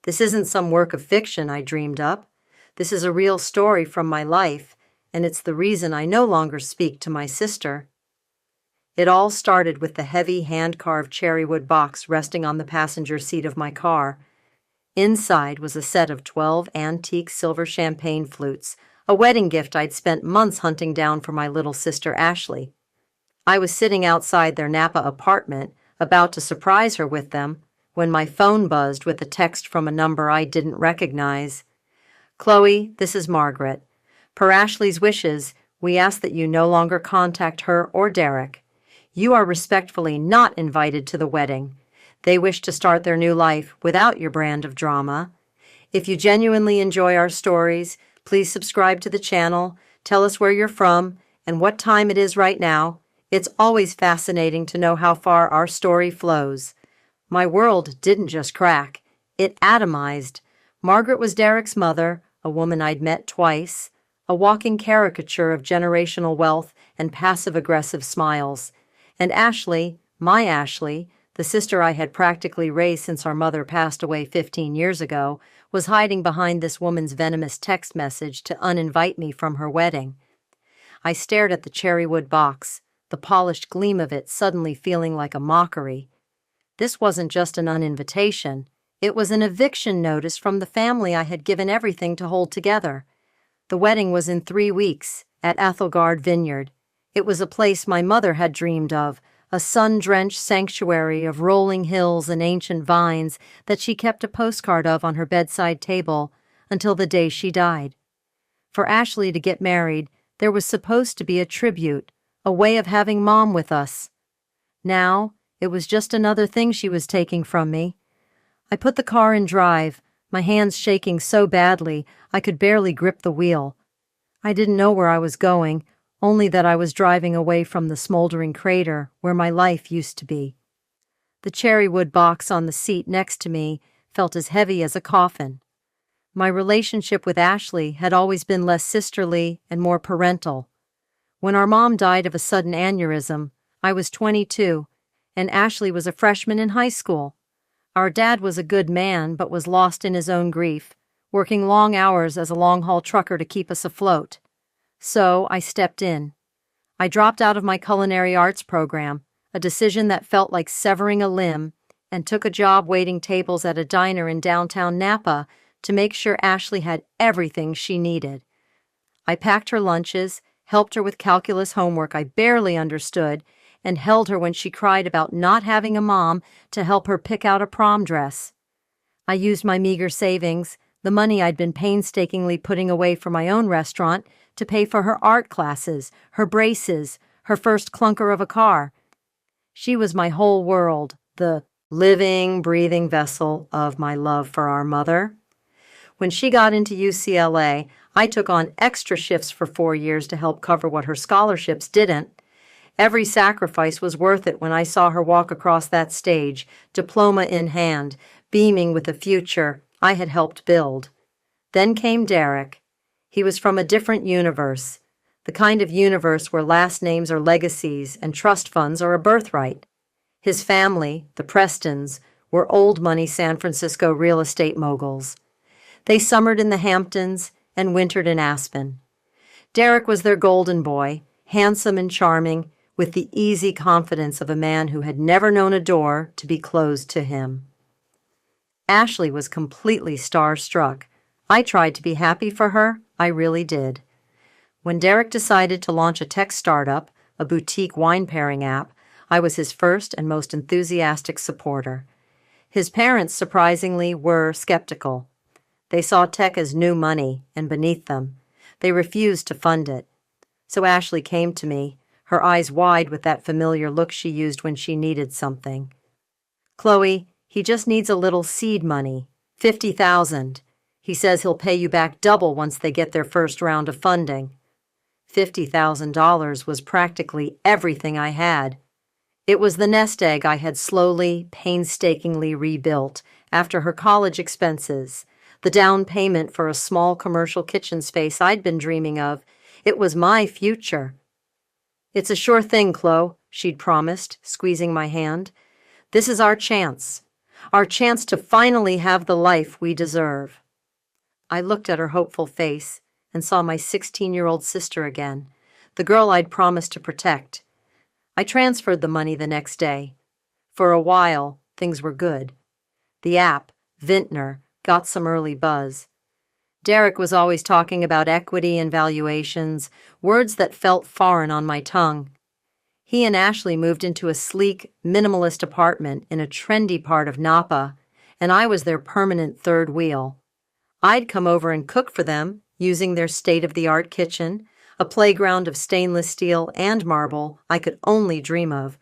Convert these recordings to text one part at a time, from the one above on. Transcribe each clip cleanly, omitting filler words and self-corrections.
This isn't some work of fiction I dreamed up. This is a real story from my life, and it's the reason I no longer speak to my sister. It all started with the heavy hand-carved cherrywood box resting on the passenger seat of my car. Inside was a set of 12 antique silver champagne flutes, a wedding gift I'd spent months hunting down for my little sister Ashley. I was sitting outside their Napa apartment, about to surprise her with them, when my phone buzzed with a text from a number I didn't recognize. "Chloe, this is Margaret. Per Ashley's wishes, we ask that you no longer contact her or Derek. You are respectfully not invited to the wedding. They wish to start their new life without your brand of drama. If you genuinely enjoy our stories, please subscribe to the channel, tell us where you're from, and what time it is right now. It's always fascinating to know how far our story flows." My world didn't just crack. It atomized. Margaret was Derek's mother, a woman I'd met twice, a walking caricature of generational wealth and passive-aggressive smiles. And Ashley, my Ashley, the sister I had practically raised since our mother passed away 15 years ago, was hiding behind this woman's venomous text message to uninvite me from her wedding. I stared at the cherrywood box, the polished gleam of it suddenly feeling like a mockery. This wasn't just an uninvitation. It was an eviction notice from the family I had given everything to hold together. The wedding was in 3 weeks, at Vineyard. It was a place my mother had dreamed of, a sun-drenched sanctuary of rolling hills and ancient vines that she kept a postcard of on her bedside table until the day she died. For Ashley to get married, there was supposed to be a tribute, a way of having Mom with us. Now, it was just another thing she was taking from me. I put the car in drive, my hands shaking so badly I could barely grip the wheel. I didn't know where I was going, only that I was driving away from the smoldering crater where my life used to be. The cherrywood box on the seat next to me felt as heavy as a coffin. My relationship with Ashley had always been less sisterly and more parental. When our mom died of a sudden aneurysm, I was 22, and Ashley was a freshman in high school. Our dad was a good man, but was lost in his own grief, working long hours as a long-haul trucker to keep us afloat. So I stepped in. I dropped out of my culinary arts program, a decision that felt like severing a limb, and took a job waiting tables at a diner in downtown Napa to make sure Ashley had everything she needed. I packed her lunches, helped her with calculus homework I barely understood, and held her when she cried about not having a mom to help her pick out a prom dress. I used my meager savings, the money I'd been painstakingly putting away for my own restaurant, to pay for her art classes, her braces, her first clunker of a car. She was my whole world, the living, breathing vessel of my love for our mother. When she got into UCLA, I took on extra shifts for 4 years to help cover what her scholarships didn't. Every sacrifice was worth it when I saw her walk across that stage, diploma in hand, beaming with the future I had helped build. Then came Derek. He was from a different universe, the kind of universe where last names are legacies and trust funds are a birthright. His family, the Prestons, were old-money San Francisco real estate moguls. They summered in the Hamptons and wintered in Aspen. Derek was their golden boy, handsome and charming, with the easy confidence of a man who had never known a door to be closed to him. Ashley was completely starstruck. I tried to be happy for her. I really did. When Derek decided to launch a tech startup, a boutique wine pairing app, I was his first and most enthusiastic supporter. His parents, surprisingly, were skeptical. They saw tech as new money and beneath them. They refused to fund it. So Ashley came to me, her eyes wide with that familiar look she used when she needed something. "Chloe, he just needs a little seed money, $50,000. He says he'll pay you back double once they get their first round of funding." $50,000 was practically everything I had. It was the nest egg I had slowly, painstakingly rebuilt after her college expenses, the down payment for a small commercial kitchen space I'd been dreaming of. It was my future. "It's a sure thing, Chloe," she'd promised, squeezing my hand. "This is our chance. our chance to finally have the life we deserve. I looked at her hopeful face and saw my 16-year-old sister again, the girl I'd promised to protect. I transferred the money the next day. For a while, things were good. The app, Vintner, got some early buzz. Derek was always talking about equity and valuations, words that felt foreign on my tongue. He and Ashley moved into a sleek, minimalist apartment in a trendy part of Napa, and I was their permanent third wheel. I'd come over and cook for them, using their state-of-the-art kitchen, a playground of stainless steel and marble I could only dream of.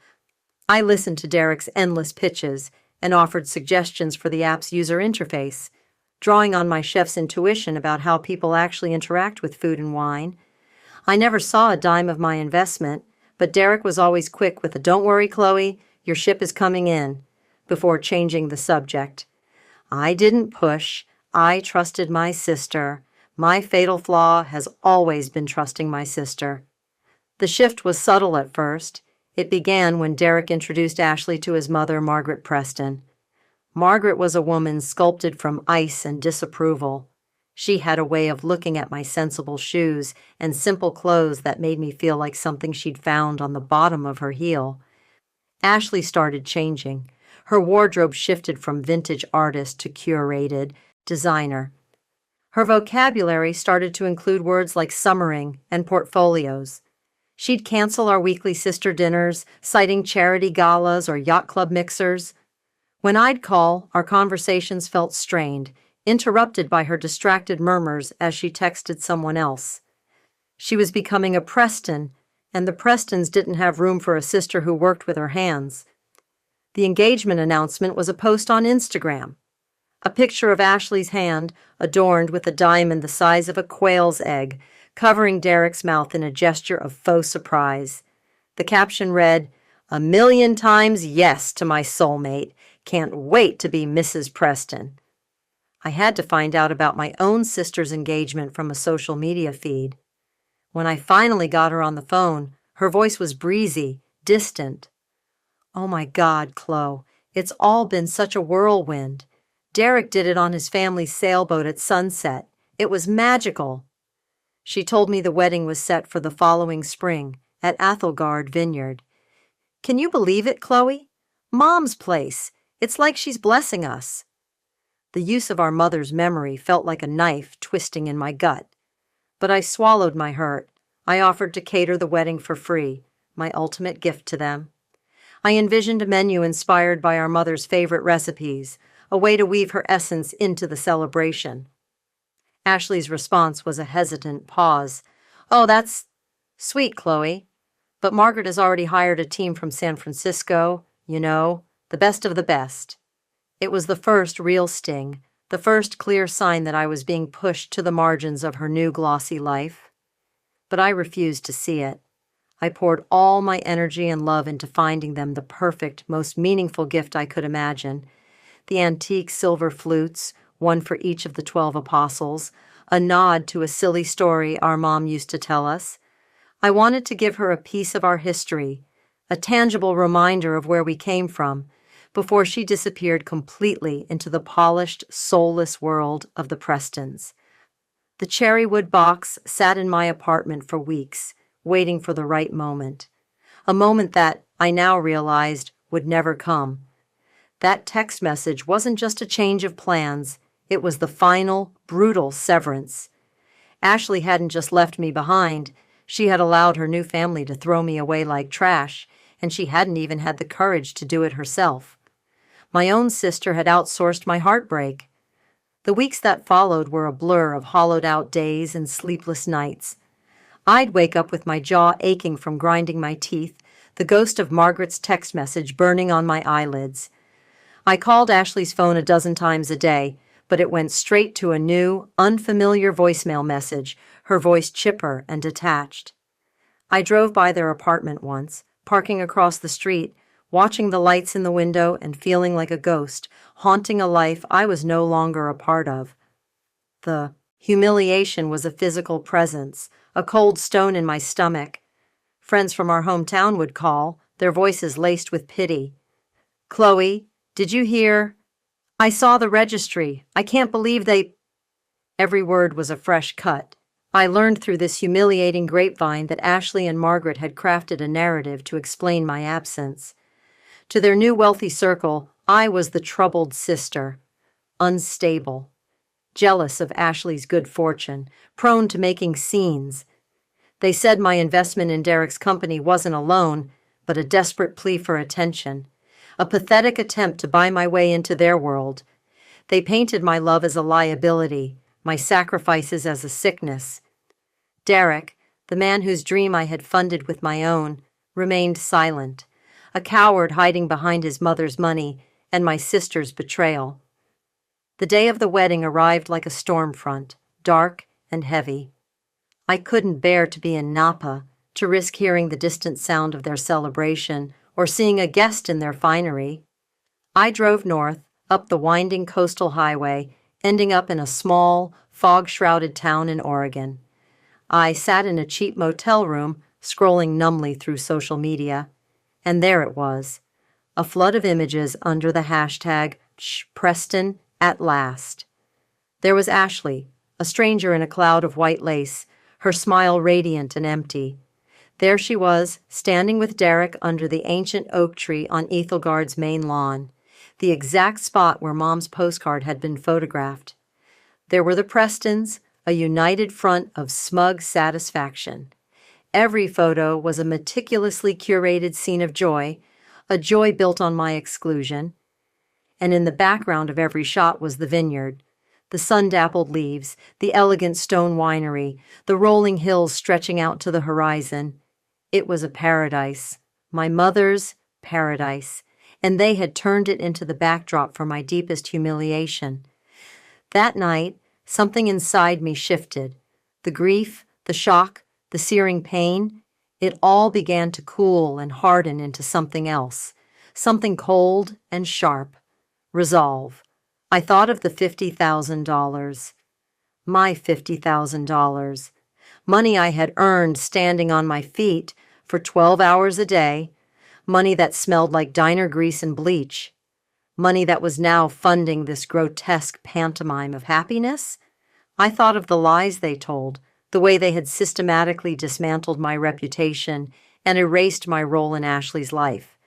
I listened to Derek's endless pitches and offered suggestions for the app's user interface, drawing on my chef's intuition about how people actually interact with food and wine. I never saw a dime of my investment, but Derek was always quick with a "Don't worry, Chloe, your ship is coming in," before changing the subject. I didn't push. I trusted my sister. My fatal flaw has always been trusting my sister. The shift was subtle at first. It began when Derek introduced Ashley to his mother, Margaret Preston. Margaret was a woman sculpted from ice and disapproval. She had a way of looking at my sensible shoes and simple clothes that made me feel like something she'd found on the bottom of her heel. Ashley started changing. Her wardrobe shifted from vintage artist to curated designer. Her vocabulary started to include words like summering and portfolios. She'd cancel our weekly sister dinners, citing charity galas or yacht club mixers. When I'd call, our conversations felt strained, interrupted by her distracted murmurs as she texted someone else. She was becoming a Preston, and the Prestons didn't have room for a sister who worked with her hands. The engagement announcement was a post on Instagram. A picture of Ashley's hand, adorned with a diamond the size of a quail's egg, covering Derek's mouth in a gesture of faux surprise. The caption read, "A million times yes to my soulmate. Can't wait to be Mrs. Preston." I had to find out about my own sister's engagement from a social media feed. When I finally got her on the phone, her voice was breezy, distant. "Oh my God, Chloe, it's all been such a whirlwind. Derek did it on his family's sailboat at sunset. It was magical." She told me the wedding was set for the following spring at Athelgard Vineyard. "Can you believe it, Chloe? Mom's place. It's like she's blessing us." The use of our mother's memory felt like a knife twisting in my gut. But I swallowed my hurt. I offered to cater the wedding for free, my ultimate gift to them. I envisioned a menu inspired by our mother's favorite recipes, a way to weave her essence into the celebration. Ashley's response was a hesitant pause. "Oh, that's sweet, Chloe. But Margaret has already hired a team from San Francisco, the best of the best." It was the first real sting, the first clear sign that I was being pushed to the margins of her new glossy life. But I refused to see it. I poured all my energy and love into finding them the perfect, most meaningful gift I could imagine. The antique silver flutes, one for each of the 12 apostles, a nod to a silly story our mom used to tell us. I wanted to give her a piece of our history, a tangible reminder of where we came from, before she disappeared completely into the polished, soulless world of the Prestons. The cherrywood box sat in my apartment for weeks, waiting for the right moment. A moment that, I now realized, would never come. That text message wasn't just a change of plans. It was the final, brutal severance. Ashley hadn't just left me behind. She had allowed her new family to throw me away like trash, and she hadn't even had the courage to do it herself. My own sister had outsourced my heartbreak. The weeks that followed were a blur of hollowed-out days and sleepless nights. I'd wake up with my jaw aching from grinding my teeth, the ghost of Margaret's text message burning on my eyelids. I called Ashley's phone a dozen times a day, but it went straight to a new, unfamiliar voicemail message, her voice chipper and detached. I drove by their apartment once, parking across the street, watching the lights in the window and feeling like a ghost, haunting a life I was no longer a part of. The humiliation was a physical presence, a cold stone in my stomach. Friends from our hometown would call, their voices laced with pity. "Chloe, did you hear? I saw the registry. I can't believe they—" Every word was a fresh cut. I learned through this humiliating grapevine that Ashley and Margaret had crafted a narrative to explain my absence. To their new wealthy circle, I was the troubled sister, unstable, jealous of Ashley's good fortune, prone to making scenes. They said my investment in Derek's company wasn't a loan, but a desperate plea for attention, a pathetic attempt to buy my way into their world. They painted my love as a liability, my sacrifices as a sickness. Derek, the man whose dream I had funded with my own, remained silent, a coward hiding behind his mother's money and my sister's betrayal. The day of the wedding arrived like a storm front, dark and heavy. I couldn't bear to be in Napa, to risk hearing the distant sound of their celebration or seeing a guest in their finery. I drove north, up the winding coastal highway, ending up in a small, fog-shrouded town in Oregon. I sat in a cheap motel room, scrolling numbly through social media, and there it was, a flood of images under the hashtag #Preston at last. There was Ashley, a stranger in a cloud of white lace, her smile radiant and empty. There she was, standing with Derek under the ancient oak tree on Ethelgard's main lawn, the exact spot where Mom's postcard had been photographed. There were the Prestons, a united front of smug satisfaction. Every photo was a meticulously curated scene of joy, a joy built on my exclusion. And in the background of every shot was the vineyard, the sun-dappled leaves, the elegant stone winery, the rolling hills stretching out to the horizon. It was a paradise, my mother's paradise, and they had turned it into the backdrop for my deepest humiliation. That night, something inside me shifted. The grief, the shock, the searing pain, it all began to cool and harden into something else, something cold and sharp. Resolve. I thought of the $50,000. My $50,000. Money I had earned standing on my feet for 12 hours a day, money that smelled like diner grease and bleach, money that was now funding this grotesque pantomime of happiness. I thought of the lies they told, the way they had systematically dismantled my reputation and erased my role in Ashley's life.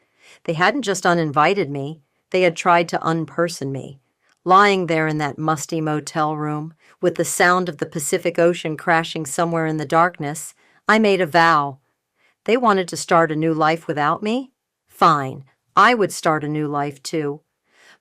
They hadn't just uninvited me, they had tried to unperson me. Lying there in that musty motel room, with the sound of the Pacific Ocean crashing somewhere in the darkness, I made a vow. They wanted to start a new life without me? Fine, I would start a new life too.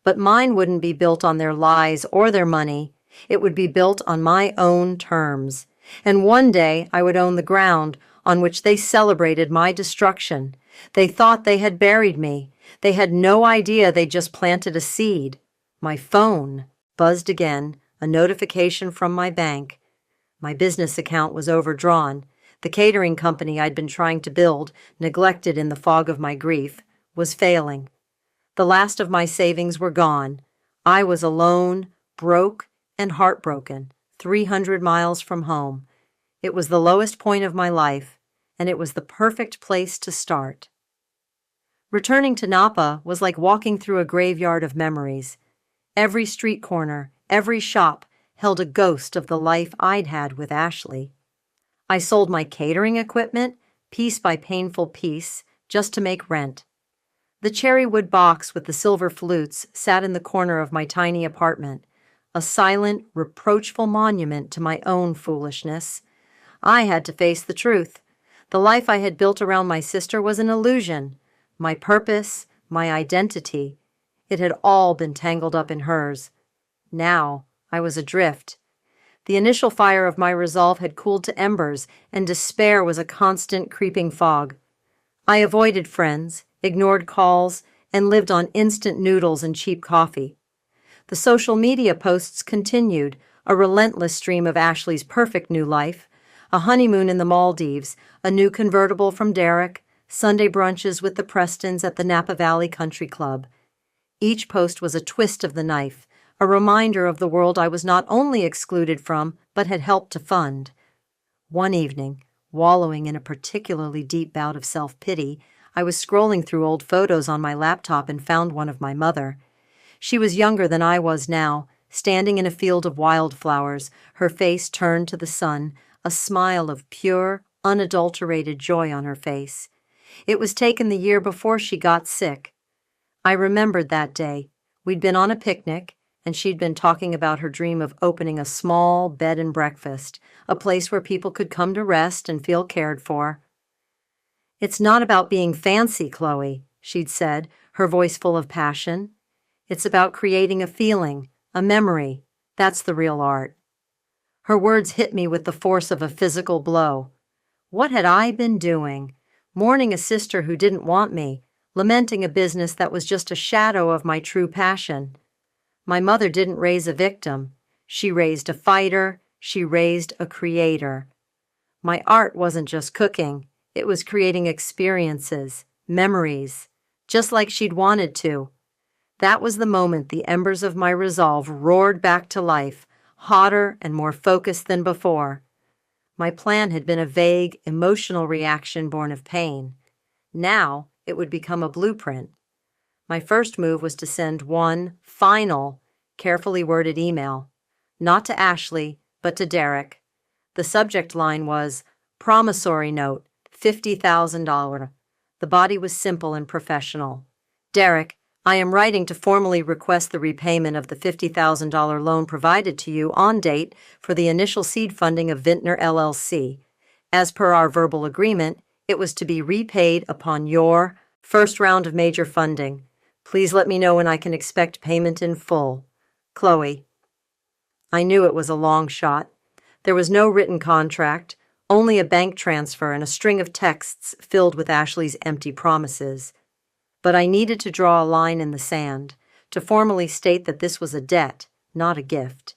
But mine wouldn't be built on their lies or their money. It would be built on my own terms. And one day I would own the ground on which they celebrated my destruction. They thought they had buried me. They had no idea they'd just planted a seed. My phone buzzed again, a notification from my bank. My business account was overdrawn. The catering company I'd been trying to build, neglected in the fog of my grief, was failing. The last of my savings were gone. I was alone, broke, and heartbroken, 300 miles from home. It was the lowest point of my life, and it was the perfect place to start. Returning to Napa was like walking through a graveyard of memories. Every street corner, every shop held a ghost of the life I'd had with Ashley. I sold my catering equipment, piece by painful piece, just to make rent. The cherry wood box with the silver flutes sat in the corner of my tiny apartment, a silent, reproachful monument to my own foolishness. I had to face the truth. The life I had built around my sister was an illusion. My purpose, my identity, it had all been tangled up in hers. Now I was adrift. The initial fire of my resolve had cooled to embers, and despair was a constant creeping fog. I avoided friends, ignored calls, and lived on instant noodles and cheap coffee. The social media posts continued, a relentless stream of Ashley's perfect new life, a honeymoon in the Maldives, a new convertible from Derek, Sunday brunches with the Prestons at the Napa Valley Country Club. Each post was a twist of the knife, a reminder of the world I was not only excluded from, but had helped to fund. One evening, wallowing in a particularly deep bout of self-pity, I was scrolling through old photos on my laptop and found one of my mother. She was younger than I was now, standing in a field of wildflowers, her face turned to the sun, a smile of pure, unadulterated joy on her face. It was taken the year before she got sick. I remembered that day. We'd been on a picnic, and she'd been talking about her dream of opening a small bed and breakfast, a place where people could come to rest and feel cared for. "It's not about being fancy, Chloe," she'd said, her voice full of passion. "It's about creating a feeling, a memory. That's the real art." Her words hit me with the force of a physical blow. What had I been doing? Mourning a sister who didn't want me, lamenting a business that was just a shadow of my true passion. My mother didn't raise a victim. She raised a fighter. She raised a creator. My art wasn't just cooking. It was creating experiences, memories, just like she'd wanted to. That was the moment the embers of my resolve roared back to life, hotter and more focused than before. My plan had been a vague, emotional reaction born of pain. Now it would become a blueprint. My first move was to send one final, carefully worded email, not to Ashley, but to Derek. The subject line was, "Promissory note, $50,000. The body was simple and professional. "Derek, I am writing to formally request the repayment of the $50,000 loan provided to you on date for the initial seed funding of Vintner LLC. As per our verbal agreement, it was to be repaid upon your first round of major funding. Please let me know when I can expect payment in full. Chloe." I knew it was a long shot. There was no written contract, only a bank transfer and a string of texts filled with Ashley's empty promises. But I needed to draw a line in the sand, to formally state that this was a debt, not a gift.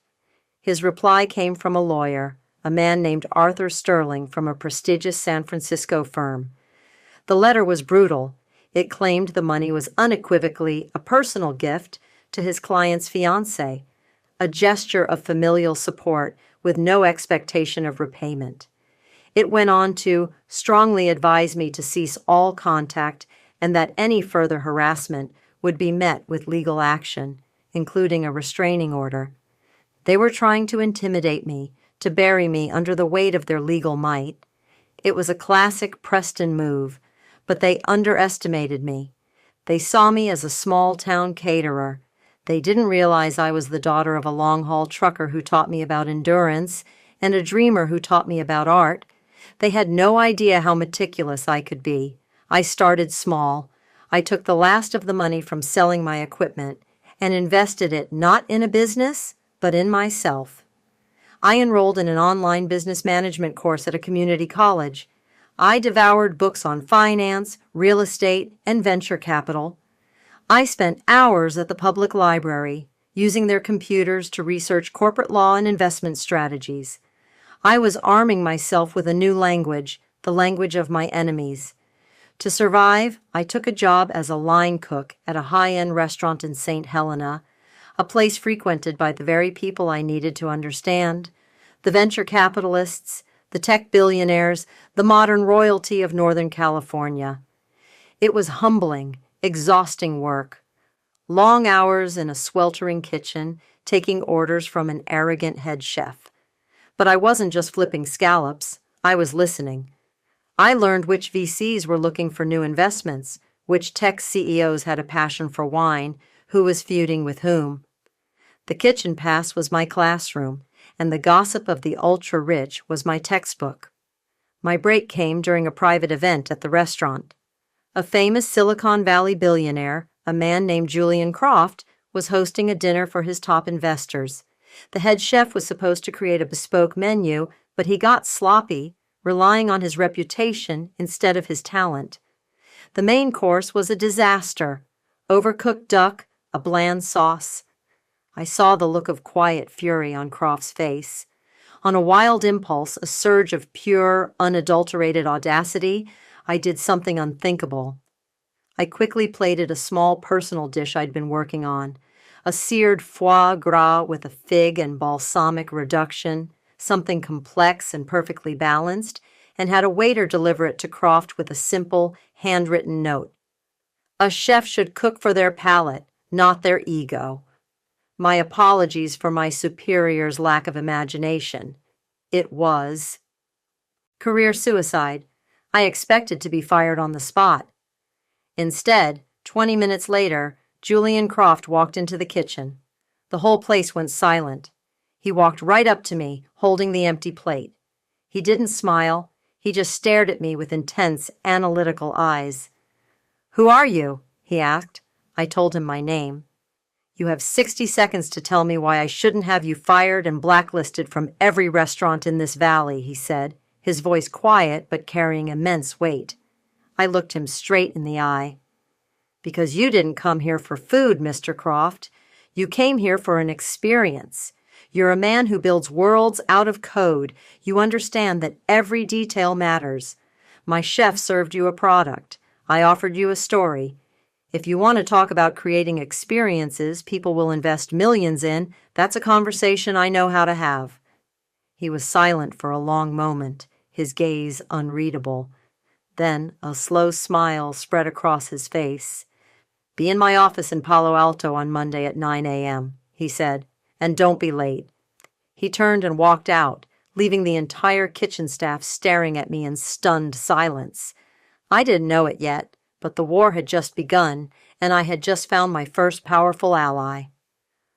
His reply came from a lawyer, a man named Arthur Sterling from a prestigious San Francisco firm. The letter was brutal. It claimed the money was unequivocally a personal gift to his client's fiancée, a gesture of familial support with no expectation of repayment. It went on to strongly advise me to cease all contact and that any further harassment would be met with legal action, including a restraining order. They were trying to intimidate me, to bury me under the weight of their legal might. It was a classic Preston move, but they underestimated me. They saw me as a small-town caterer. They didn't realize I was the daughter of a long-haul trucker who taught me about endurance and a dreamer who taught me about art. They had no idea how meticulous I could be. I started small. I took the last of the money from selling my equipment and invested it not in a business, but in myself. I enrolled in an online business management course at a community college. I devoured books on finance, real estate, and venture capital. I spent hours at the public library, using their computers to research corporate law and investment strategies. I was arming myself with a new language, the language of my enemies. To survive, I took a job as a line cook at a high-end restaurant in St. Helena, a place frequented by the very people I needed to understand, the venture capitalists, the tech billionaires, the modern royalty of Northern California. It was humbling, exhausting work. Long hours in a sweltering kitchen, taking orders from an arrogant head chef. But I wasn't just flipping scallops. I was listening. I learned which VCs were looking for new investments, which tech CEOs had a passion for wine, who was feuding with whom. The kitchen pass was my classroom, and the gossip of the ultra-rich was my textbook. My break came during a private event at the restaurant. A famous Silicon Valley billionaire, a man named Julian Croft, was hosting a dinner for his top investors. The head chef was supposed to create a bespoke menu, but he got sloppy, relying on his reputation instead of his talent. The main course was a disaster. Overcooked duck, a bland sauce. I saw the look of quiet fury on Croft's face. On a wild impulse, a surge of pure, unadulterated audacity, I did something unthinkable. I quickly plated a small personal dish I'd been working on, a seared foie gras with a fig and balsamic reduction, something complex and perfectly balanced, and had a waiter deliver it to Croft with a simple, handwritten note. A chef should cook for their palate, not their ego. My apologies for my superior's lack of imagination. It was career suicide. I expected to be fired on the spot. Instead, 20 minutes later, Julian Croft walked into the kitchen. The whole place went silent. He walked right up to me, holding the empty plate. He didn't smile. He just stared at me with intense, analytical eyes. "Who are you?" he asked. I told him my name. "You have 60 seconds to tell me why I shouldn't have you fired and blacklisted from every restaurant in this valley," he said, his voice quiet but carrying immense weight. I looked him straight in the eye. "Because you didn't come here for food, Mr. Croft. You came here for an experience. You're a man who builds worlds out of code. You understand that every detail matters. My chef served you a product. I offered you a story. If you want to talk about creating experiences people will invest millions in, that's a conversation I know how to have." He was silent for a long moment, his gaze unreadable. Then a slow smile spread across his face. "Be in my office in Palo Alto on Monday at 9 a.m., he said, "and don't be late." He turned and walked out, leaving the entire kitchen staff staring at me in stunned silence. I didn't know it yet, but the war had just begun, and I had just found my first powerful ally.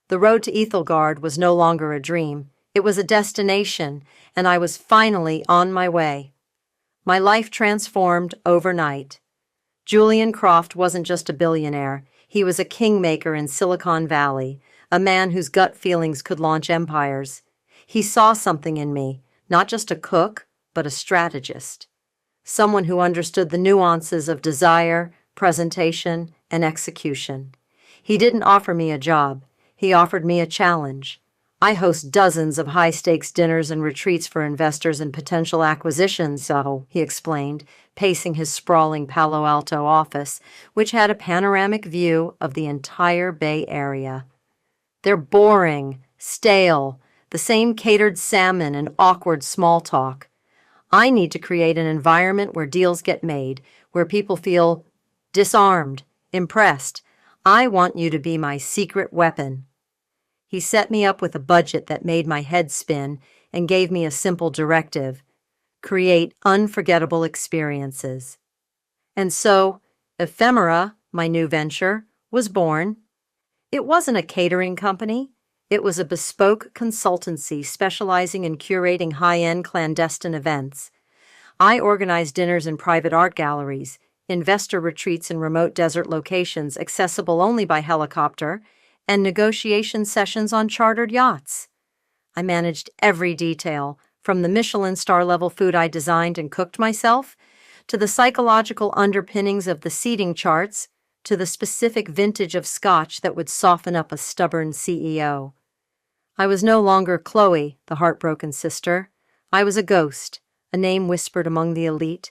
The road to Ethelgard was no longer a dream. It was a destination, and I was finally on my way. My life transformed overnight. Julian Croft wasn't just a billionaire. He was a kingmaker in Silicon Valley, a man whose gut feelings could launch empires. He saw something in me, not just a cook, but a strategist. Someone who understood the nuances of desire, presentation, and execution. He didn't offer me a job. He offered me a challenge. I host dozens of high-stakes dinners and retreats for investors and potential acquisitions, so, he explained, pacing his sprawling Palo Alto office, which had a panoramic view of the entire Bay Area. "They're boring, stale, the same catered salmon and awkward small talk. I need to create an environment where deals get made, where people feel disarmed, impressed. I want you to be my secret weapon." He set me up with a budget that made my head spin and gave me a simple directive: create unforgettable experiences. And so, Ephemera, my new venture, was born. It wasn't a catering company. It was a bespoke consultancy specializing in curating high-end clandestine events. I organized dinners in private art galleries, investor retreats in remote desert locations accessible only by helicopter, and negotiation sessions on chartered yachts. I managed every detail, from the Michelin star-level food I designed and cooked myself, to the psychological underpinnings of the seating charts, to the specific vintage of scotch that would soften up a stubborn CEO. I was no longer Chloe, the heartbroken sister. I was a ghost, a name whispered among the elite.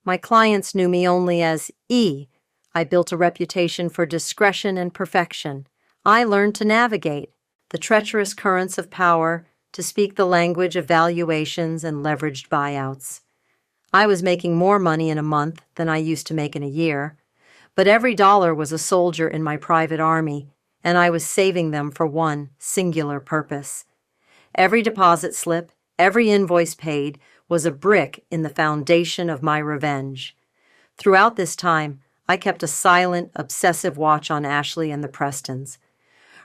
My clients knew me only as E. I built a reputation for discretion and perfection. I learned to navigate the treacherous currents of power, to speak the language of valuations and leveraged buyouts. I was making more money in a month than I used to make in a year, but every dollar was a soldier in my private army, and I was saving them for one singular purpose. Every deposit slip, every invoice paid, was a brick in the foundation of my revenge. Throughout this time, I kept a silent, obsessive watch on Ashley and the Prestons.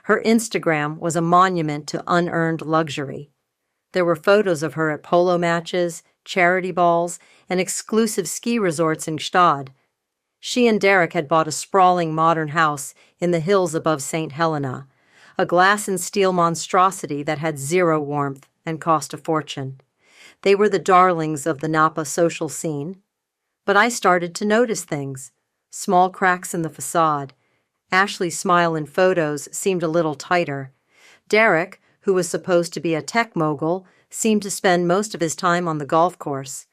Her Instagram was a monument to unearned luxury. There were photos of her at polo matches, charity balls, and exclusive ski resorts in Gstaad. She and Derek had bought a sprawling modern house in the hills above St. Helena, a glass and steel monstrosity that had zero warmth and cost a fortune. They were the darlings of the Napa social scene. But I started to notice things. Small cracks in the facade. Ashley's smile in photos seemed a little tighter. Derek, who was supposed to be a tech mogul, seemed to spend most of his time on the golf course.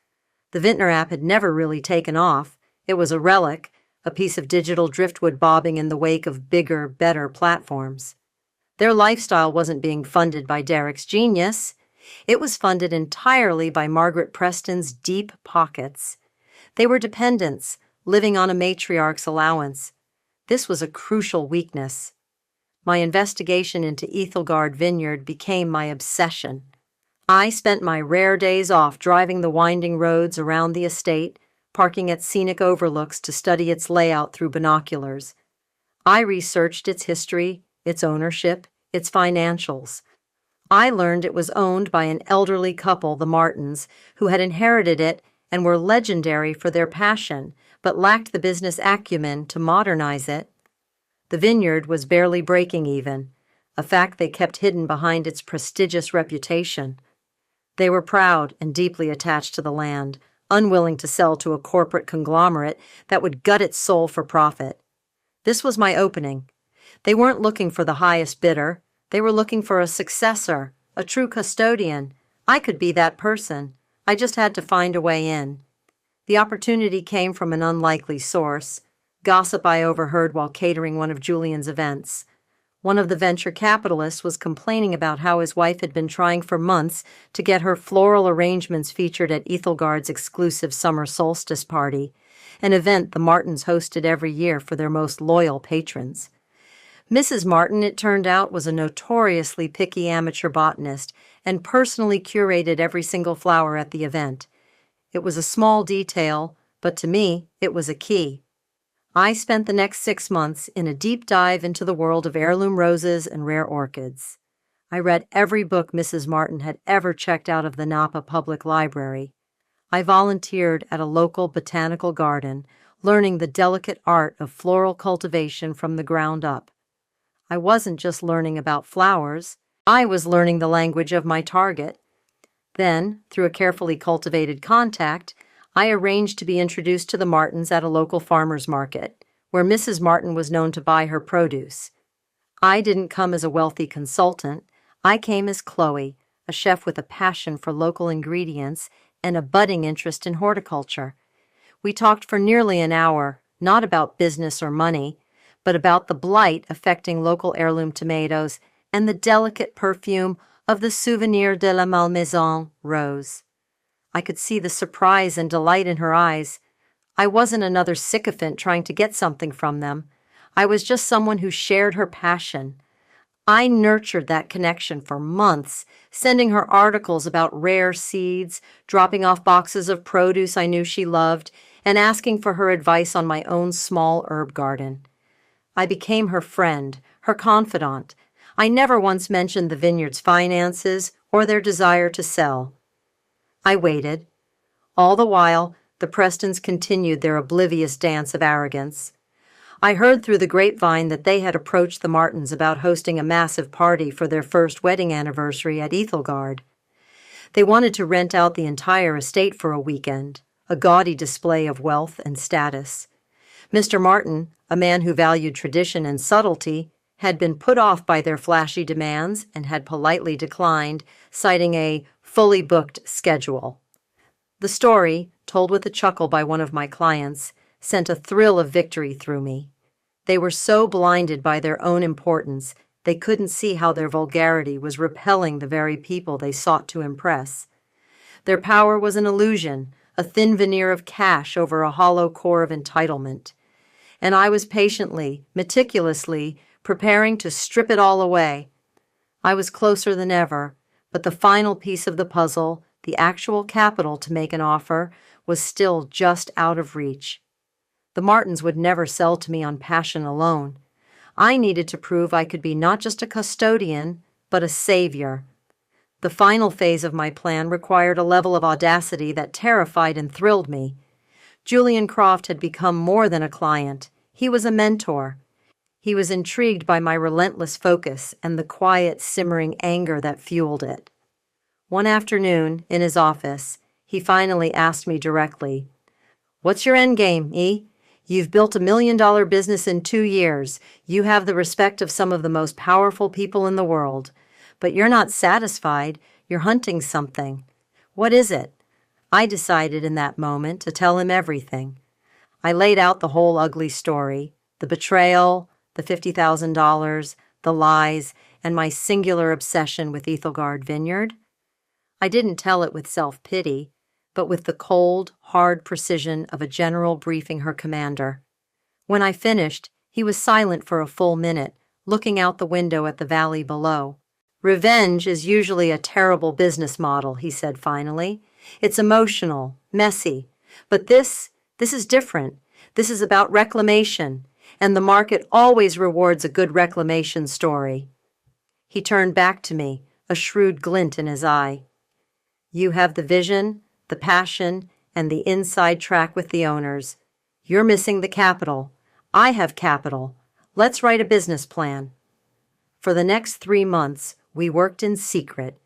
The Vintner app had never really taken off. It was a relic, a piece of digital driftwood bobbing in the wake of bigger, better platforms. Their lifestyle wasn't being funded by Derek's genius. It was funded entirely by Margaret Preston's deep pockets. They were dependents, living on a matriarch's allowance. This was a crucial weakness. My investigation into Ethelgard Vineyard became my obsession. I spent my rare days off driving the winding roads around the estate, parking at scenic overlooks to study its layout through binoculars. I researched its history, its ownership, its financials. I learned it was owned by an elderly couple, the Martins, who had inherited it and were legendary for their passion, but lacked the business acumen to modernize it. The vineyard was barely breaking even, a fact they kept hidden behind its prestigious reputation. They were proud and deeply attached to the land, unwilling to sell to a corporate conglomerate that would gut its soul for profit. This was my opening. They weren't looking for the highest bidder. They were looking for a successor, a true custodian. I could be that person. I just had to find a way in. The opportunity came from an unlikely source, gossip I overheard while catering one of Julian's events. One of the venture capitalists was complaining about how his wife had been trying for months to get her floral arrangements featured at Ethelgard's exclusive summer solstice party, an event the Martins hosted every year for their most loyal patrons. Mrs. Martin, it turned out, was a notoriously picky amateur botanist and personally curated every single flower at the event. It was a small detail, but to me, it was a key. I spent the next 6 months in a deep dive into the world of heirloom roses and rare orchids. I read every book Mrs. Martin had ever checked out of the Napa Public Library. I volunteered at a local botanical garden, learning the delicate art of floral cultivation from the ground up. I wasn't just learning about flowers, I was learning the language of my target. Then, through a carefully cultivated contact, I arranged to be introduced to the Martins at a local farmer's market, where Mrs. Martin was known to buy her produce. I didn't come as a wealthy consultant. I came as Chloe, a chef with a passion for local ingredients and a budding interest in horticulture. We talked for nearly an hour, not about business or money, but about the blight affecting local heirloom tomatoes and the delicate perfume of the Souvenir de la Malmaison rose. I could see the surprise and delight in her eyes. I wasn't another sycophant trying to get something from them. I was just someone who shared her passion. I nurtured that connection for months, sending her articles about rare seeds, dropping off boxes of produce I knew she loved, and asking for her advice on my own small herb garden. I became her friend, her confidant. I never once mentioned the vineyard's finances or their desire to sell. I waited. All the while, the Prestons continued their oblivious dance of arrogance. I heard through the grapevine that they had approached the Martins about hosting a massive party for their first wedding anniversary at Ethelgard. They wanted to rent out the entire estate for a weekend, a gaudy display of wealth and status. Mr. Martin, a man who valued tradition and subtlety, had been put off by their flashy demands and had politely declined, citing a fully booked schedule. The story, told with a chuckle by one of my clients, sent a thrill of victory through me. They were so blinded by their own importance, they couldn't see how their vulgarity was repelling the very people they sought to impress. Their power was an illusion, a thin veneer of cash over a hollow core of entitlement. And I was patiently, meticulously, preparing to strip it all away. I was closer than ever, but the final piece of the puzzle, the actual capital to make an offer, was still just out of reach. The Martins would never sell to me on passion alone. I needed to prove I could be not just a custodian, but a savior. The final phase of my plan required a level of audacity that terrified and thrilled me. Julian Croft had become more than a client. He was a mentor. He was intrigued by my relentless focus and the quiet, simmering anger that fueled it. One afternoon, in his office, he finally asked me directly, "What's your endgame, E? You've built $1 million business in 2 years. You have the respect of some of the most powerful people in the world. But you're not satisfied. You're hunting something. What is it?" I decided in that moment to tell him everything. I laid out the whole ugly story, the betrayal, the $50,000, the lies, and my singular obsession with Ethelgard Vineyard. I didn't tell it with self-pity, but with the cold, hard precision of a general briefing her commander. When I finished, He was silent for a full minute, looking out the window at the valley below. "Revenge is usually a terrible business model," he said finally. "It's emotional, messy. But this is different. This is about reclamation, and the market always rewards a good reclamation story." He turned back to me, a shrewd glint in his eye. "You have the vision, the passion, and the inside track with the owners. You're missing the capital. I have capital. Let's write a business plan." For the next 3 months, we worked in secret.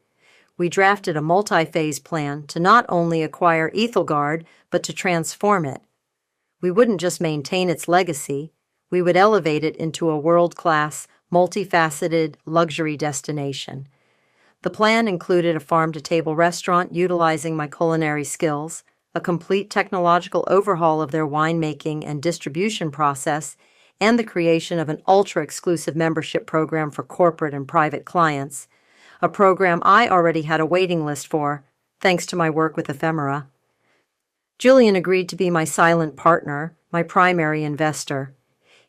We drafted a multi-phase plan to not only acquire Ethelgard, but to transform it. We wouldn't just maintain its legacy, we would elevate it into a world-class, multifaceted luxury destination. The plan included a farm-to-table restaurant utilizing my culinary skills, a complete technological overhaul of their winemaking and distribution process, and the creation of an ultra-exclusive membership program for corporate and private clients, a program I already had a waiting list for, thanks to my work with Ephemera. Julian agreed to be my silent partner, my primary investor.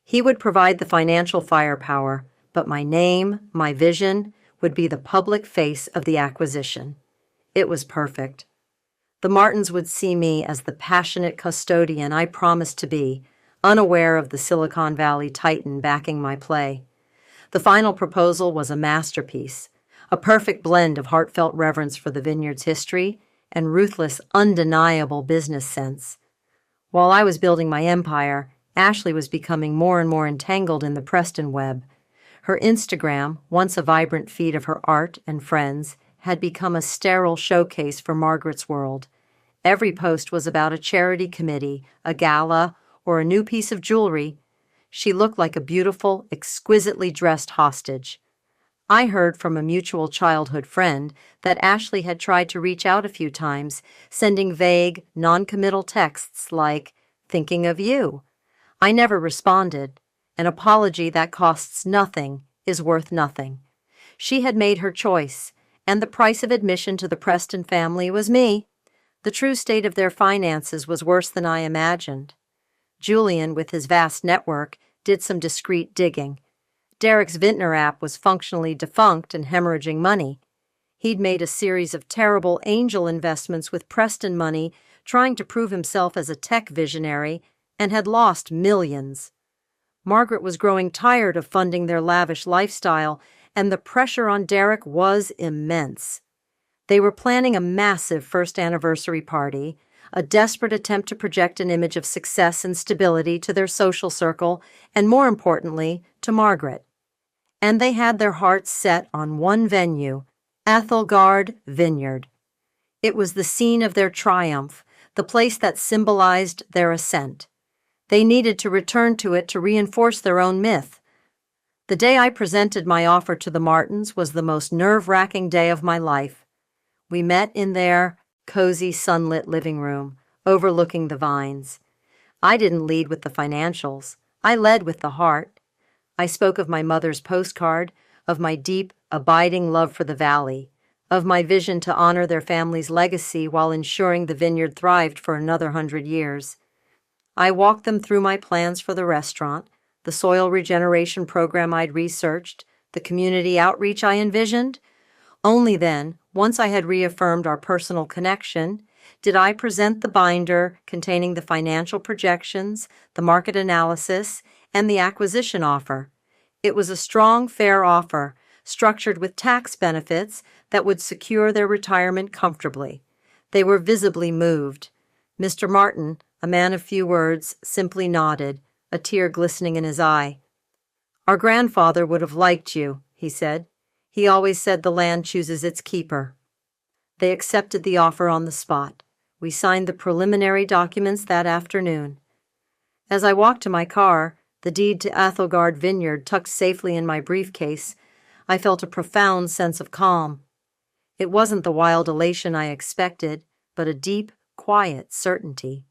He would provide the financial firepower, but my name, my vision, would be the public face of the acquisition. It was perfect. The Martins would see me as the passionate custodian I promised to be, unaware of the Silicon Valley titan backing my play. The final proposal was a masterpiece, a perfect blend of heartfelt reverence for the vineyard's history and ruthless, undeniable business sense. While I was building my empire, Ashley was becoming more and more entangled in the Preston web. Her Instagram, once a vibrant feed of her art and friends, had become a sterile showcase for Margaret's world. Every post was about a charity committee, a gala, or a new piece of jewelry. She looked like a beautiful, exquisitely dressed hostage. I heard from a mutual childhood friend that Ashley had tried to reach out a few times, sending vague, non-committal texts like, "Thinking of you." I never responded. An apology that costs nothing is worth nothing. She had made her choice, and the price of admission to the Preston family was me. The true state of their finances was worse than I imagined. Julian, with his vast network, did some discreet digging. Derek's Vintner app was functionally defunct and hemorrhaging money. He'd made a series of terrible angel investments with Preston money, trying to prove himself as a tech visionary, and had lost millions. Margaret was growing tired of funding their lavish lifestyle, and the pressure on Derek was immense. They were planning a massive first anniversary party, a desperate attempt to project an image of success and stability to their social circle, and more importantly, to Margaret. And they had their hearts set on one venue, Ethelgard Vineyard. It was the scene of their triumph, the place that symbolized their ascent. They needed to return to it to reinforce their own myth. The day I presented my offer to the Martins was the most nerve-wracking day of my life. We met in their cozy, sunlit living room, overlooking the vines. I didn't lead with the financials. I led with the heart. I spoke of my mother's postcard, of my deep, abiding love for the valley, of my vision to honor their family's legacy while ensuring the vineyard thrived for another 100 years. I walked them through my plans for the restaurant, the soil regeneration program I'd researched, the community outreach I envisioned. Only then, once I had reaffirmed our personal connection, did I present the binder containing the financial projections, the market analysis, and the acquisition offer. It was a strong, fair offer, structured with tax benefits that would secure their retirement comfortably. They were visibly moved. Mr. Martin, a man of few words, simply nodded, a tear glistening in his eye. "Our grandfather would have liked you," he said. "He always said the land chooses its keeper." They accepted the offer on the spot. We signed the preliminary documents that afternoon. As I walked to my car, the deed to Ethelgard Vineyard tucked safely in my briefcase, I felt a profound sense of calm. It wasn't the wild elation I expected, but a deep, quiet certainty.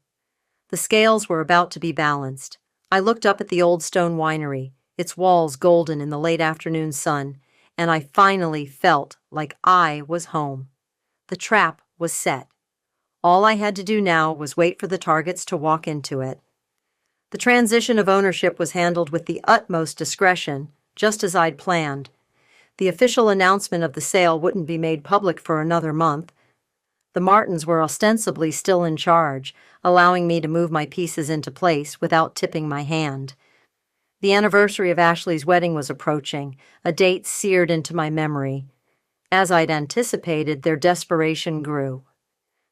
The scales were about to be balanced. I looked up at the old stone winery, its walls golden in the late afternoon sun, and I finally felt like I was home. The trap was set. All I had to do now was wait for the targets to walk into it. The transition of ownership was handled with the utmost discretion, just as I'd planned. The official announcement of the sale wouldn't be made public for another month. The Martins were ostensibly still in charge, allowing me to move my pieces into place without tipping my hand. The anniversary of Ashley's wedding was approaching, a date seared into my memory. As I'd anticipated, their desperation grew.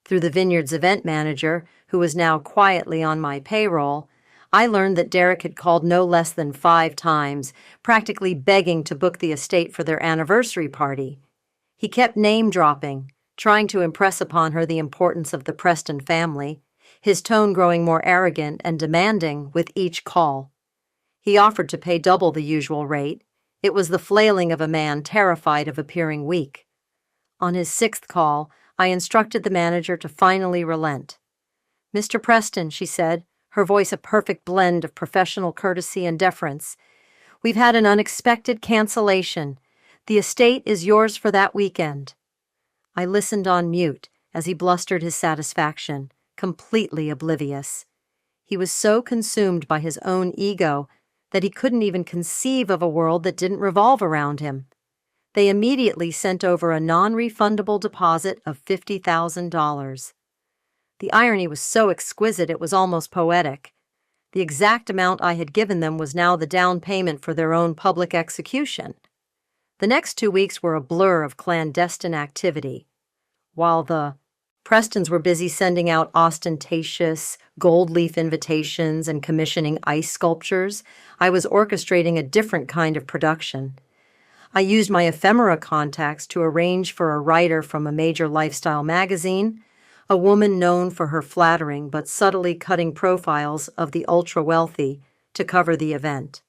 Through the Vineyard's event manager, who was now quietly on my payroll, I learned that Derek had called no less than 5 times, practically begging to book the estate for their anniversary party. He kept name-dropping, trying to impress upon her the importance of the Preston family, his tone growing more arrogant and demanding with each call. He offered to pay double the usual rate. It was the flailing of a man terrified of appearing weak. On his 6th call, I instructed the manager to finally relent. "Mr. Preston," she said, her voice a perfect blend of professional courtesy and deference, "we've had an unexpected cancellation. The estate is yours for that weekend." I listened on mute as he blustered his satisfaction, completely oblivious. He was so consumed by his own ego that he couldn't even conceive of a world that didn't revolve around him. They immediately sent over a non-refundable deposit of $50,000. The irony was so exquisite it was almost poetic. The exact amount I had given them was now the down payment for their own public execution. The next 2 weeks were a blur of clandestine activity. While the Prestons were busy sending out ostentatious gold leaf invitations and commissioning ice sculptures, I was orchestrating a different kind of production. I used my ephemera contacts to arrange for a writer from a major lifestyle magazine, a woman known for her flattering but subtly cutting profiles of the ultra-wealthy, to cover the event.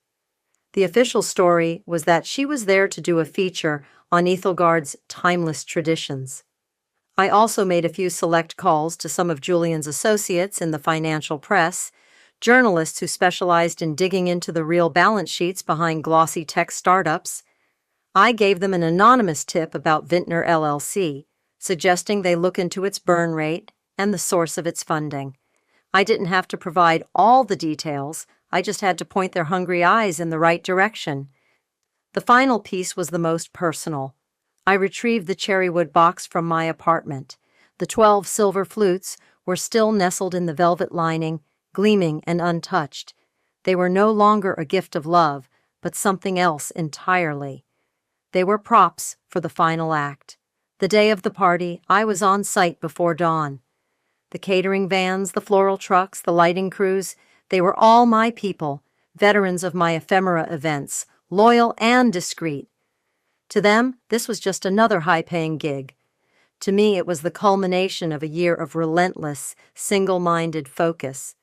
The official story was that she was there to do a feature on Ethelgard's timeless traditions. I also made a few select calls to some of Julian's associates in the financial press, journalists who specialized in digging into the real balance sheets behind glossy tech startups. I gave them an anonymous tip about Vintner LLC, suggesting they look into its burn rate and the source of its funding. I didn't have to provide all the details, I just had to point their hungry eyes in the right direction. The final piece was the most personal. I retrieved the cherrywood box from my apartment. The 12 silver flutes were still nestled in the velvet lining, gleaming and untouched. They were no longer a gift of love, but something else entirely. They were props for the final act. The day of the party, I was on site before dawn. The catering vans, the floral trucks, the lighting crews, they were all my people, veterans of my ephemera events, loyal and discreet. To them, this was just another high-paying gig. To me, it was the culmination of a year of relentless, single-minded focus.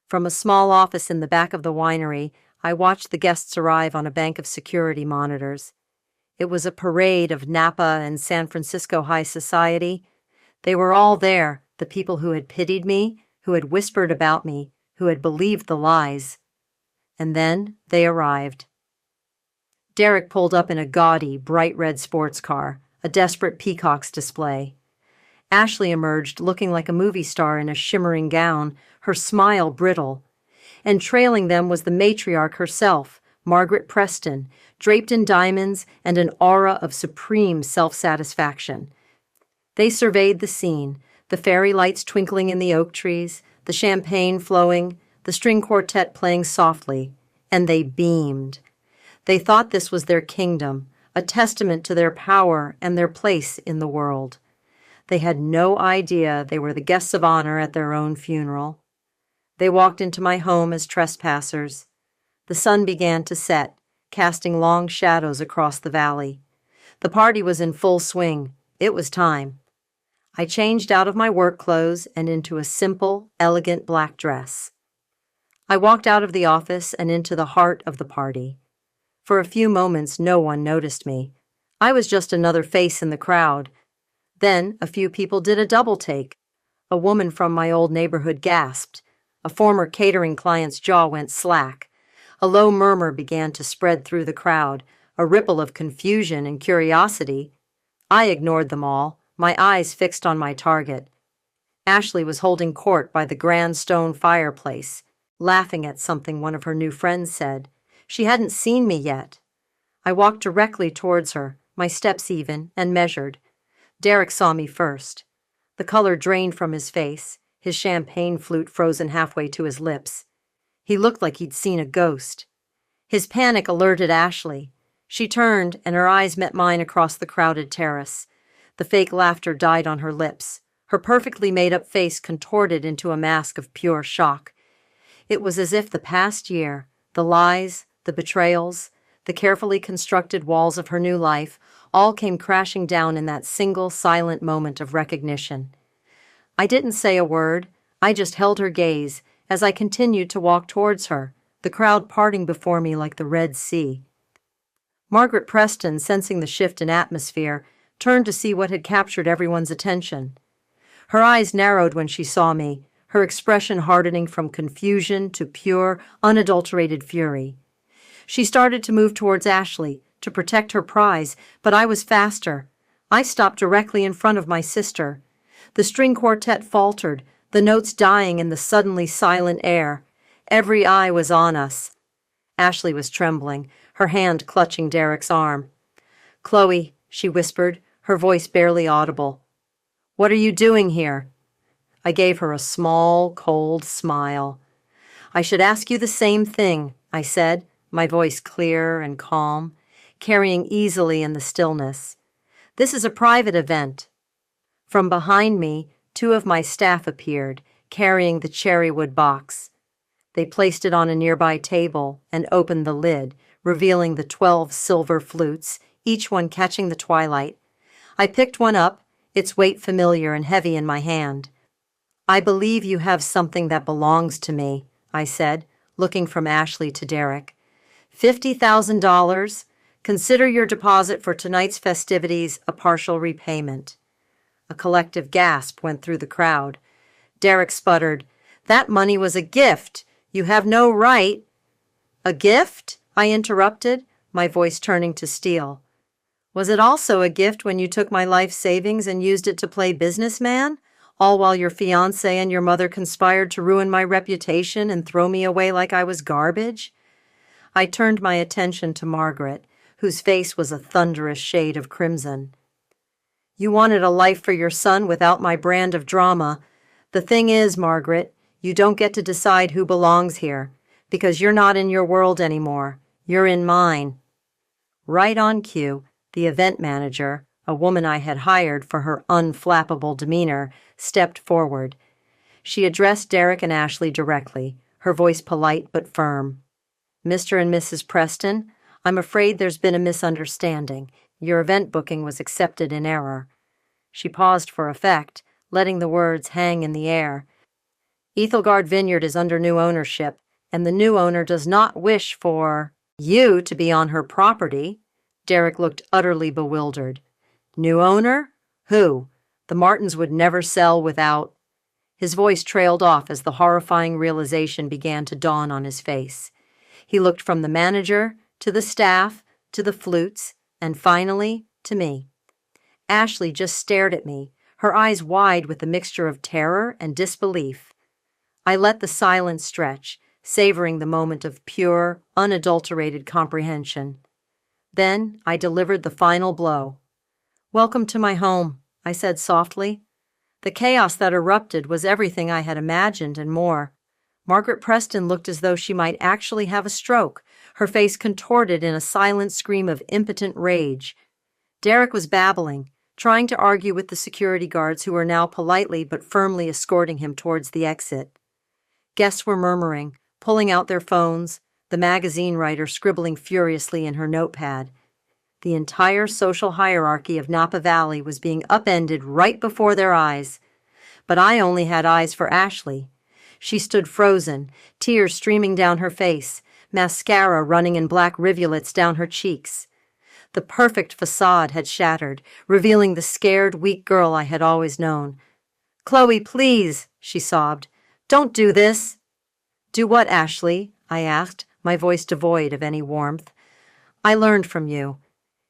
From a small office in the back of the winery, I watched the guests arrive on a bank of security monitors. It was a parade of Napa and San Francisco high society. They were all there, the people who had pitied me, who had whispered about me, who had believed the lies. And then they arrived. Derek pulled up in a gaudy, bright red sports car, a desperate peacock's display. Ashley emerged looking like a movie star in a shimmering gown, her smile brittle. And trailing them was the matriarch herself, Margaret Preston, draped in diamonds and an aura of supreme self-satisfaction. They surveyed the scene, the fairy lights twinkling in the oak trees, the champagne flowing, the string quartet playing softly, and they beamed. They thought this was their kingdom, a testament to their power and their place in the world. They had no idea they were the guests of honor at their own funeral. They walked into my home as trespassers. The sun began to set, casting long shadows across the valley. The party was in full swing. It was time. I changed out of my work clothes and into a simple, elegant black dress. I walked out of the office and into the heart of the party. For a few moments, no one noticed me. I was just another face in the crowd. Then a few people did a double take. A woman from my old neighborhood gasped. A former catering client's jaw went slack. A low murmur began to spread through the crowd, a ripple of confusion and curiosity. I ignored them all, my eyes fixed on my target. Ashley was holding court by the grand stone fireplace. laughing at something one of her new friends said. She hadn't seen me yet. I walked directly towards her, my steps even and measured. Derek saw me first. The color drained from his face, his champagne flute frozen halfway to his lips. He looked like he'd seen a ghost. His panic alerted Ashley. She turned, and her eyes met mine across the crowded terrace. The fake laughter died on her lips. Her perfectly made-up face contorted into a mask of pure shock. It was as if the past year, the lies, the betrayals, the carefully constructed walls of her new life, all came crashing down in that single silent moment of recognition. I didn't say a word. I just held her gaze as I continued to walk towards her, the crowd parting before me like the Red Sea. Margaret Preston, sensing the shift in atmosphere, turned to see what had captured everyone's attention. Her eyes narrowed when she saw me, her expression hardening from confusion to pure, unadulterated fury. She started to move towards Ashley, to protect her prize, but I was faster. I stopped directly in front of my sister. The string quartet faltered, the notes dying in the suddenly silent air. Every eye was on us. Ashley was trembling, her hand clutching Derek's arm. "Chloe," she whispered, her voice barely audible. "What are you doing here?" I gave her a small, cold smile. "I should ask you the same thing," I said, my voice clear and calm, carrying easily in the stillness. "This is a private event." From behind me, two of my staff appeared, carrying the cherrywood box. They placed it on a nearby table and opened the lid, revealing the 12 silver flutes, each one catching the twilight. I picked one up, its weight familiar and heavy in my hand. "I believe you have something that belongs to me," I said, looking from Ashley to Derek. $50,000. Consider your deposit for tonight's festivities a partial repayment." A collective gasp went through the crowd. Derek sputtered, "That money was a gift. You have no right—" "A gift?" I interrupted, my voice turning to steel. "Was it also a gift when you took my life savings and used it to play businessman, all while your fiancé and your mother conspired to ruin my reputation and throw me away like I was garbage?" I turned my attention to Margaret, whose face was a thunderous shade of crimson. "You wanted a life for your son without my brand of drama. The thing is, Margaret, you don't get to decide who belongs here, because you're not in your world anymore. You're in mine." Right on cue, the event manager, a woman I had hired for her unflappable demeanor, stepped forward. She addressed Derek and Ashley directly, her voice polite but firm. "Mr. and Mrs. Preston, I'm afraid there's been a misunderstanding. Your event booking was accepted in error." She paused for effect, letting the words hang in the air. "Ethelgard Vineyard is under new ownership, and the new owner does not wish for you to be on her property." Derek looked utterly bewildered. "New owner? Who? The Martins would never sell without—" His voice trailed off as the horrifying realization began to dawn on his face. He looked from the manager, to the staff, to the flutes, and finally, to me. Ashley just stared at me, her eyes wide with a mixture of terror and disbelief. I let the silence stretch, savoring the moment of pure, unadulterated comprehension. Then I delivered the final blow. "Welcome to my home," I said softly. The chaos that erupted was everything I had imagined and more. Margaret Preston looked as though she might actually have a stroke, her face contorted in a silent scream of impotent rage. Derek was babbling, trying to argue with the security guards who were now politely but firmly escorting him towards the exit. Guests were murmuring, pulling out their phones, the magazine writer scribbling furiously in her notepad. The entire social hierarchy of Napa Valley was being upended right before their eyes. But I only had eyes for Ashley. She stood frozen, tears streaming down her face, mascara running in black rivulets down her cheeks. The perfect facade had shattered, revealing the scared, weak girl I had always known. "Chloe, please," she sobbed. "Don't do this." "Do what, Ashley?" I asked, my voice devoid of any warmth. "I learned from you.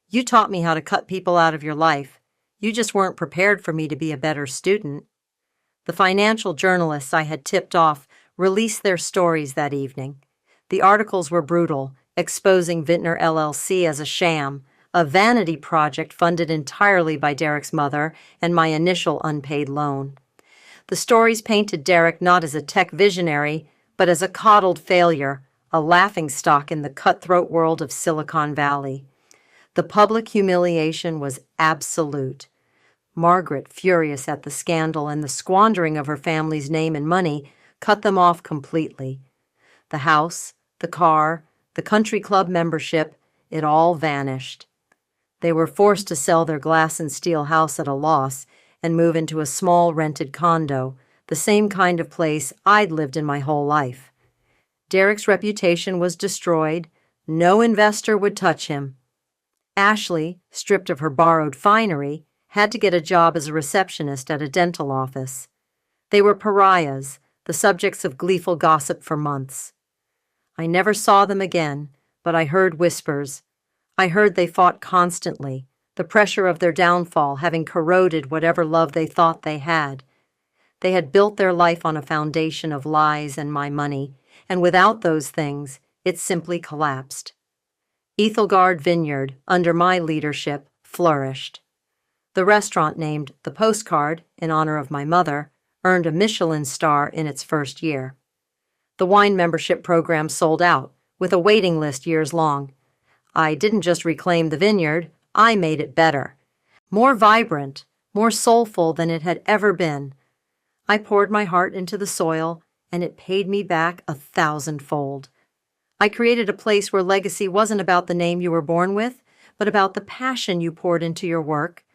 You taught me how to cut people out of your life. You just weren't prepared for me to be a better student." The financial journalists I had tipped off released their stories that evening. The articles were brutal, exposing Vintner LLC as a sham, a vanity project funded entirely by Derek's mother and my initial unpaid loan. The stories painted Derek not as a tech visionary, but as a coddled failure, a laughingstock in the cutthroat world of Silicon Valley. The public humiliation was absolute. Margaret, furious at the scandal and the squandering of her family's name and money, cut them off completely. The house, the car, the country club membership, it all vanished. They were forced to sell their glass and steel house at a loss and move into a small rented condo, the same kind of place I'd lived in my whole life. Derek's reputation was destroyed. No investor would touch him. Ashley, stripped of her borrowed finery, had to get a job as a receptionist at a dental office. They were pariahs, the subjects of gleeful gossip for months. I never saw them again, but I heard whispers. I heard they fought constantly, the pressure of their downfall having corroded whatever love they thought they had. They had built their life on a foundation of lies and my money, and without those things, it simply collapsed. Ethelgard Vineyard, under my leadership, flourished. The restaurant named The Postcard, in honor of my mother, earned a Michelin star in its first year. The wine membership program sold out, with a waiting list years long. I didn't just reclaim the vineyard, I made it better. More vibrant, more soulful than it had ever been. I poured my heart into the soil, and it paid me back 1,000-fold. I created a place where legacy wasn't about the name you were born with, but about the passion you poured into your work.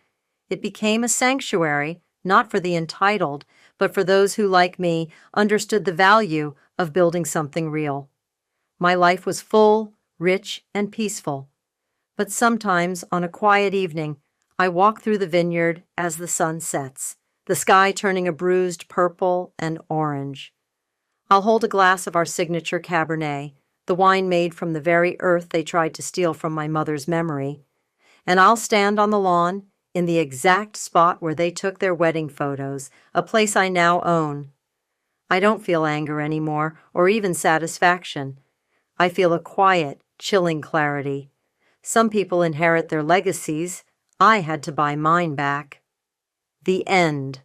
It became a sanctuary, not for the entitled, but for those who, like me, understood the value of building something real. My life was full, rich, and peaceful. But sometimes, on a quiet evening, I walk through the vineyard as the sun sets, the sky turning a bruised purple and orange. I'll hold a glass of our signature Cabernet, the wine made from the very earth they tried to steal from my mother's memory, and I'll stand on the lawn in the exact spot where they took their wedding photos, a place I now own. I don't feel anger anymore, or even satisfaction. I feel a quiet, chilling clarity. Some people inherit their legacies. I had to buy mine back. The end.